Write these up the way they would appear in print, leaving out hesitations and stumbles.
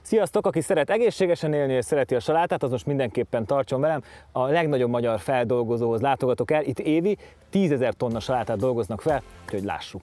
Sziasztok! Aki szeret egészségesen élni és szereti a salátát, az most mindenképpen tartson velem. A legnagyobb magyar feldolgozóhoz látogatok el. Itt évi 10 000 tonna salátát dolgoznak fel, úgyhogy lássuk.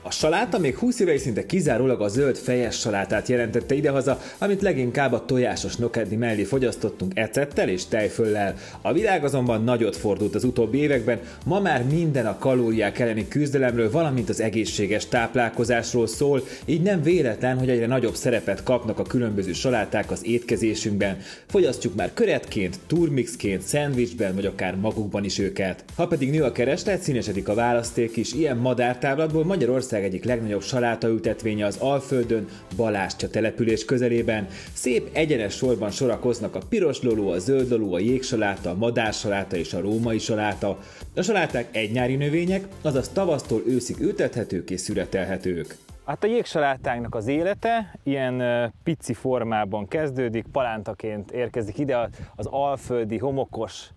A saláta még 20 éve szinte kizárólag a zöld fejes salátát jelentette idehaza, amit leginkább a tojásos nokedli mellé fogyasztottunk ecettel és tejföllel. A világ azonban nagyot fordult az utóbbi években, ma már minden a kalóriák elleni küzdelemről, valamint az egészséges táplálkozásról szól, így nem véletlen, hogy egyre nagyobb szerepet kapnak a különböző saláták az étkezésünkben. Fogyasztjuk már köretként, turmixként, szendvicsben vagy akár magukban is őket. Ha pedig nő a kereslet, színesedik a választék is, ilyen madártávlatból Magyarország egyik legnagyobb salátaültetvénye az Alföldön, Balástya település közelében. Szép egyenes sorban sorakoznak a piros loló, a zöld loló, a jégsaláta, a madársaláta és a római saláta. A saláták egynyári növények, azaz tavasztól őszig ültethetők és szüretelhetők. Hát a jégsalátánknak az élete ilyen pici formában kezdődik, palántaként érkezik ide az alföldi homokos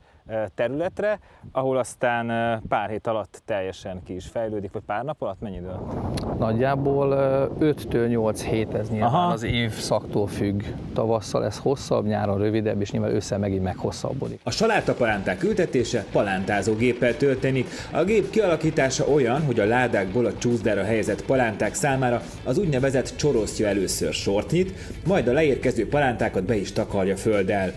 területre, ahol aztán pár hét alatt teljesen ki is fejlődik, vagy pár nap alatt, mennyi idő? Nagyjából 5-től 8 hét, ez nyilván az évszaktól függ. Tavasszal ez hosszabb, nyáron rövidebb, és nyilván ősszel megint meghosszabbodik. A salátapalánták ültetése palántázó géppel történik. A gép kialakítása olyan, hogy a ládákból a csúszdára helyezett palánták számára az úgynevezett csorosztja először sort nyit, majd a leérkező palántákat be is takarja földdel.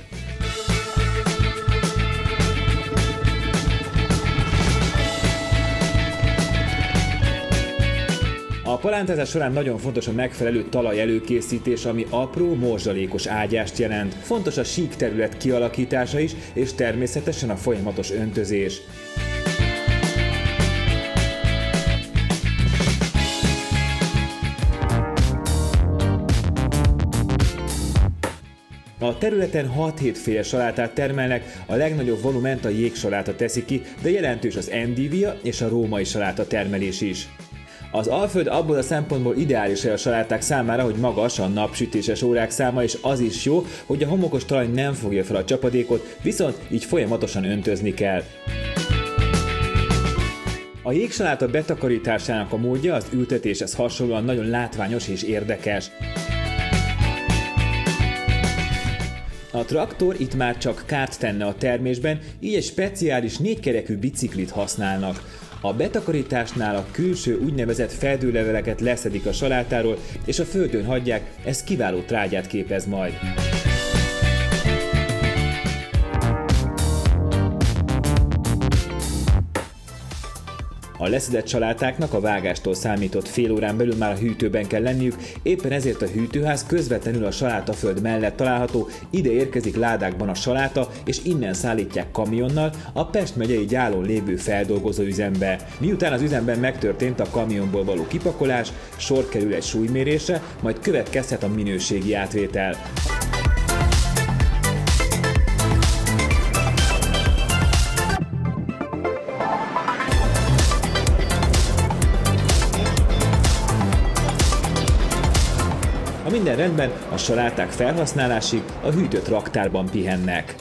A palántázás során nagyon fontos a megfelelő talaj előkészítés, ami apró, morzsalékos ágyást jelent. Fontos a sík terület kialakítása is, és természetesen a folyamatos öntözés. A területen 6-7 féle salátát termelnek, a legnagyobb volument a jégsaláta teszi ki, de jelentős az endívia és a római saláta termelés is. Az Alföld abból a szempontból ideális a saláták számára, hogy magas a napsütéses órák száma, és az is jó, hogy a homokos talaj nem fogja fel a csapadékot, viszont így folyamatosan öntözni kell. A jégsaláta betakarításának a módja az ültetéshez hasonlóan nagyon látványos és érdekes. A traktor itt már csak kárt tenne a termésben, így egy speciális 4-kerekű biciklit használnak. A betakarításnál a külső úgynevezett feldőleveleket leszedik a salátáról, és a földön hagyják, ez kiváló trágyát képez majd. A leszedett salátáknak a vágástól számított fél órán belül már a hűtőben kell lenniük, éppen ezért a hűtőház közvetlenül a salátaföld mellett található, ide érkezik ládákban a saláta, és innen szállítják kamionnal a Pest megyei Gyálon lévő feldolgozó üzembe. Miután az üzemben megtörtént a kamionból való kipakolás, sor kerül egy súlymérésre, majd következhet a minőségi átvétel. Ha minden rendben, a saláták felhasználásig a hűtött raktárban pihennek.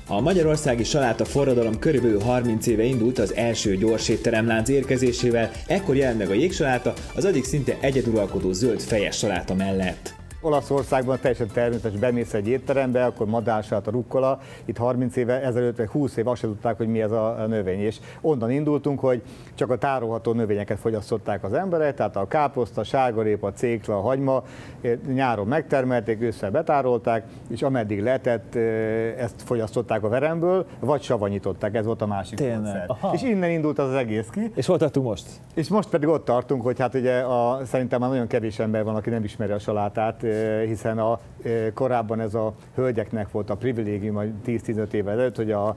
A magyarországi saláta forradalom körülbelül 30 éve indult az első gyorsétteremlánc érkezésével, ekkor jelent meg a jégsaláta az addig szinte egyeduralkodó zöld fejes saláta mellett. Olaszországban teljesen természetes, bemész egy étterembe, akkor madársaláta, rukkola. Itt 30 éve ezelőtt, vagy 20 éve azt sem tudták, hogy mi ez a növény. És onnan indultunk, hogy csak a tárolható növényeket fogyasztották az emberek, tehát a káposzta, sárgarépa, cékla, hagyma, nyáron megtermelték, ősszel betárolták, és ameddig lehetett, ezt fogyasztották a veremből, vagy savanyították, ez volt a másik módszer. És innen indult az egész ki. És hol tartunk most? És most pedig ott tartunk, hogy hát ugye szerintem már nagyon kevés ember van, aki nem ismeri a salátát, hiszen korábban ez a hölgyeknek volt a privilégium 10-15 évvel előtt, hogy a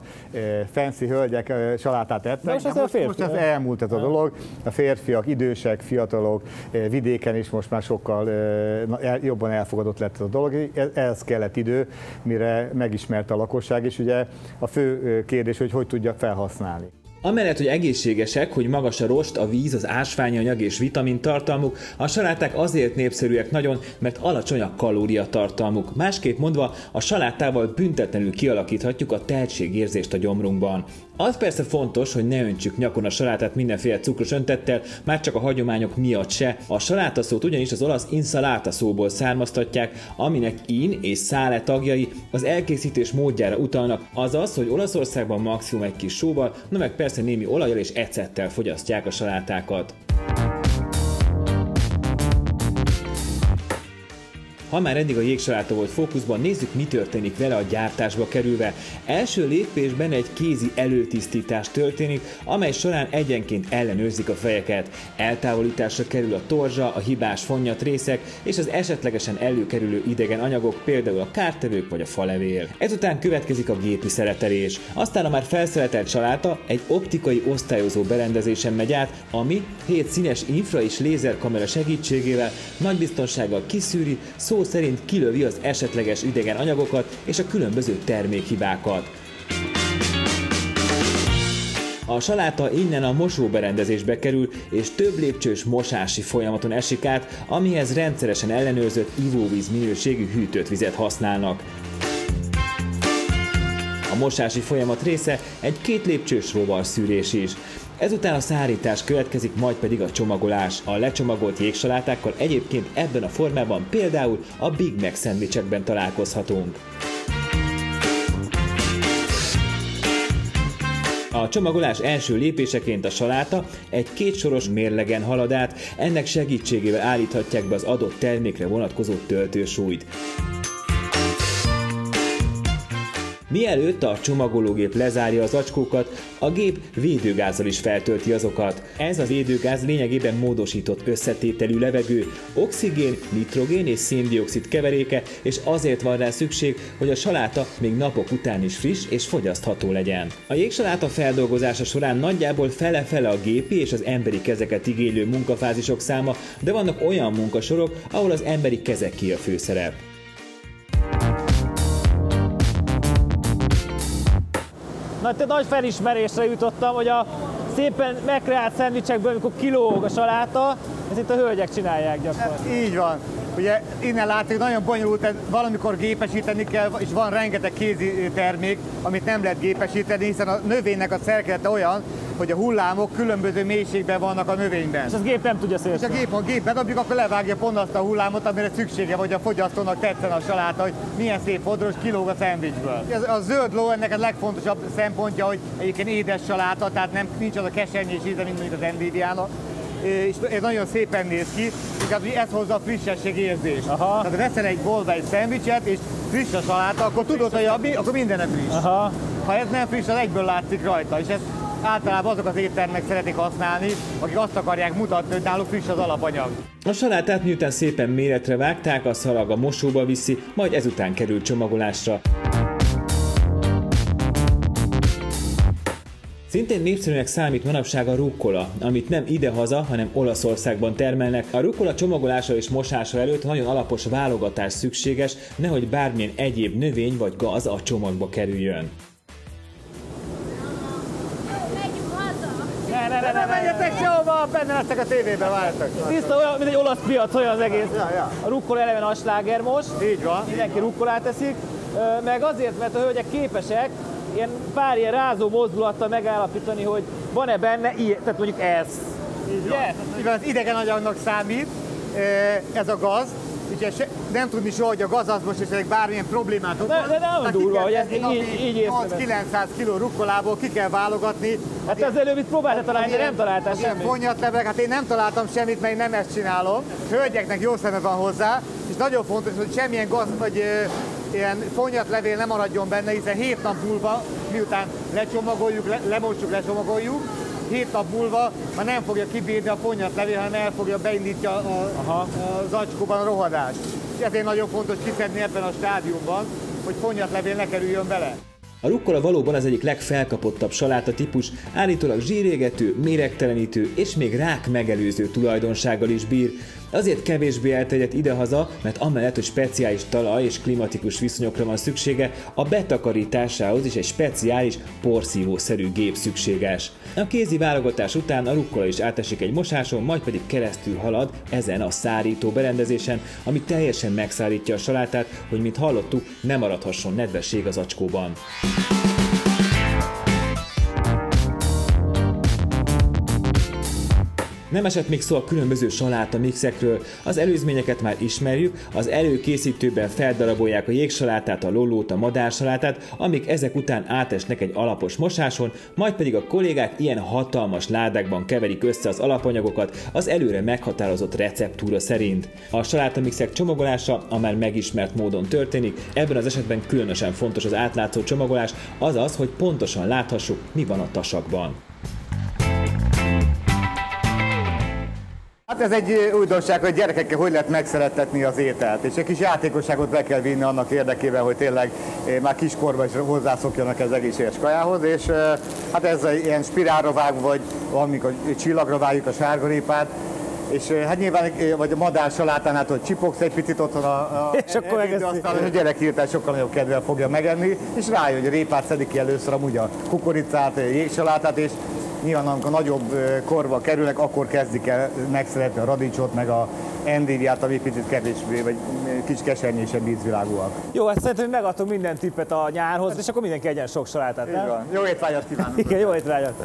fancy hölgyek salátát ettek. Most ez elmúlt ez a dolog. A férfiak, idősek, fiatalok, vidéken is most már sokkal jobban elfogadott lett ez a dolog. Ez kellett idő, mire megismerte a lakosság, és ugye a fő kérdés, hogy tudja felhasználni. Amellett, hogy egészségesek, hogy magas a rost, a víz, az ásványanyag és vitamin tartalmuk, a saláták azért népszerűek nagyon, mert alacsony a kalóriatartalmuk. Másképp mondva, a salátával büntetlenül kialakíthatjuk a tehetségérzést a gyomrunkban. Az persze fontos, hogy ne öntsük nyakon a salátát mindenféle cukros öntettel, már csak a hagyományok miatt se. A saláta szót ugyanis az olasz insalata szóból származtatják, aminek in és sale tagjai az elkészítés módjára utalnak, azaz, hogy Olaszországban maximum egy kis sóval, na meg persze némi olajjal és ecettel fogyasztják a salátákat. Ha már eddig a jégsaláta volt fókuszban, nézzük, mi történik vele a gyártásba kerülve. Első lépésben egy kézi előtisztítás történik, amely során egyenként ellenőrzik a fejeket. Eltávolításra kerül a torzsa, a hibás fonnyat részek és az esetlegesen előkerülő idegen anyagok, például a kártevők vagy a falevél. Ezután következik a gépi szeletelés. Aztán a már felszeletelt saláta egy optikai osztályozó berendezésen megy át, ami 7 színes infra- és lézerkamera segítségével nagy biztonsággal kiszűri, szó szerint kilövi az esetleges idegen anyagokat és a különböző termékhibákat. A saláta innen a mosóberendezésbe kerül, és több lépcsős mosási folyamaton esik át, amihez rendszeresen ellenőrzött ivóvíz minőségű hűtött vizet használnak. A mosási folyamat része egy 2 lépcsős rovarszűrés is. Ezután a szárítás következik, majd pedig a csomagolás. A lecsomagolt jégsalátákkal egyébként ebben a formában például a Big Mac szendvicsekben találkozhatunk. A csomagolás első lépéseként a saláta egy 2 soros mérlegen halad át, ennek segítségével állíthatják be az adott termékre vonatkozó töltősúlyt. Mielőtt a csomagológép lezárja az zacskókat, a gép védőgázzal is feltölti azokat. Ez az védőgáz lényegében módosított összetételű levegő, oxigén, nitrogén és széndioxid keveréke, és azért van rá szükség, hogy a saláta még napok után is friss és fogyasztható legyen. A jégsaláta feldolgozása során nagyjából fele-fele a gépi és az emberi kezeket igénylő munkafázisok száma, de vannak olyan munkasorok, ahol az emberi kezeké a főszerep. Nagy felismerésre jutottam, hogy a szépen megkreált szendvicsekből, amikor kilóg a saláta, ezt itt a hölgyek csinálják gyakorlatilag. Így van. Ugye innen látjuk, nagyon bonyolult, valamikor gépesíteni kell, és van rengeteg kézi termék, amit nem lehet gépesíteni, hiszen a növénynek a szerkezete olyan, hogy a hullámok különböző mélységben vannak a növényben. És az gép nem tudja szélesíteni. És a gép megabjuk, akkor levágja pont azt a hullámot, amire szüksége, vagy a fogyasztónak tetszen a saláta, hogy milyen szép fodros, kilóg a szendvicsből. A zöld ló ennek a legfontosabb szempontja, hogy egyébként édes saláta, tehát nincs az a kesernyés íze, mint mondjuk az endéviának. És ez nagyon szépen néz ki, és ez hozza a frissesség érzést. Tehát veszel egy boltba egy szendvicset, és friss a saláta, akkor tudod, hogy akkor minden friss. Aha. Ha ez nem friss, az egyből látszik rajta, és ez általában azok az éttermek szeretik használni, akik azt akarják mutatni, hogy náluk friss az alapanyag. A salátát miután szépen méretre vágták, a szalag a mosóba viszi, majd ezután kerül csomagolásra. Szintén népszerűnek számít manapság a rukkola, amit nem idehaza, hanem Olaszországban termelnek. A rukkola csomagolása és mosása előtt nagyon alapos válogatás szükséges, nehogy bármilyen egyéb növény vagy gaz a csomagba kerüljön. Ne menjetek sehova, benne lesztek a tévében, várjatok. Tiszta olyan, mint egy olasz piac, olyan az egész. Ja. A rukkola eleve a sláger most. Így van. Mindenki rukkolát eszik. Meg azért, mert a hölgyek képesek pár ilyen rázó mozdulattal megállapítani, hogy van-e benne ilyen, tehát mondjuk ez. Így van. Így van, az idegen anyagnak számít, ez a gaz. Ugye nem tudni soha, hogy a gaz az most esetleg bármilyen problémát okoz. De nem durva, hogy ez így észrevett. 8-900 kg rukkolából ki kell válogatni. Hát az előbb itt próbáltál találni, de nem találtál semmit. Fonnyatlevelek, hát én nem találtam semmit, mert én nem ezt csinálom. Hölgyeknek jó szeme van hozzá, és nagyon fontos, hogy semmilyen gaz vagy ilyen fonnyatlevél nem maradjon benne, hiszen 7 nap múlva, miután lecsomagoljuk, lemossuk, lecsomagoljuk, 7 nap múlva már nem fogja kibírni a fonnyatlevél, hanem el fogja beindítja a zacskóban a rohadást. És ezért nagyon fontos kiszedni ebben a stádiumban, hogy fonnyatlevél ne kerüljön bele. A rukkola valóban az egyik legfelkapottabb saláta típus, állítólag zsírégető, méregtelenítő és még rák megelőző tulajdonsággal is bír. Azért kevésbé elterjedt idehaza, mert amellett, hogy speciális talaj és klimatikus viszonyokra van szüksége, a betakarításához is egy speciális porszívószerű gép szükséges. A kézi válogatás után a rukkola is átesik egy mosáson, majd pedig keresztül halad ezen a szárító berendezésen, ami teljesen megszárítja a salátát, hogy mint hallottuk, ne maradhasson nedvesség az acskóban. Nem esett még szó a különböző saláta mixekről, az előzményeket már ismerjük, az előkészítőben feldarabolják a jégsalátát, a lollót, a madársalátát, amik ezek után átesnek egy alapos mosáson, majd pedig a kollégák ilyen hatalmas ládákban keverik össze az alapanyagokat az előre meghatározott receptúra szerint. A salátamixek csomagolása a már megismert módon történik, ebben az esetben különösen fontos az átlátszó csomagolás, azaz, hogy pontosan láthassuk, mi van a tasakban. Hát ez egy újdonság, hogy gyerekekkel hogy lehet megszerettetni az ételt, és egy kis játékosságot be kell vinni annak érdekében, hogy tényleg már kiskorban is hozzászokjanak az egészséges kajához, és hát ez ilyen spirálra vágva, vagy valamikor csillagra vágjuk a sárgarépát, és hát nyilván, vagy a madársalátánál, hogy csipogsz egy picit otthon és akkor aztán a gyerek hirtelen sokkal nagyobb kedvel fogja megenni, és rájön, hogy a répát szedik ki először amúgy a kukoricát, a jégsalátát, és nyilván amikor nagyobb korba kerülnek, akkor kezdik el megszeretni a radicsot, meg a endéviát, ami picit kevésbé, vagy kis kesernyésebb ízvilágúak. Jó, hát szerintem mindent tippet a nyárhoz, és akkor mindenki egyen sok salátát, nem? Jó étvágyat kívánok! Igen, jó étvágyat!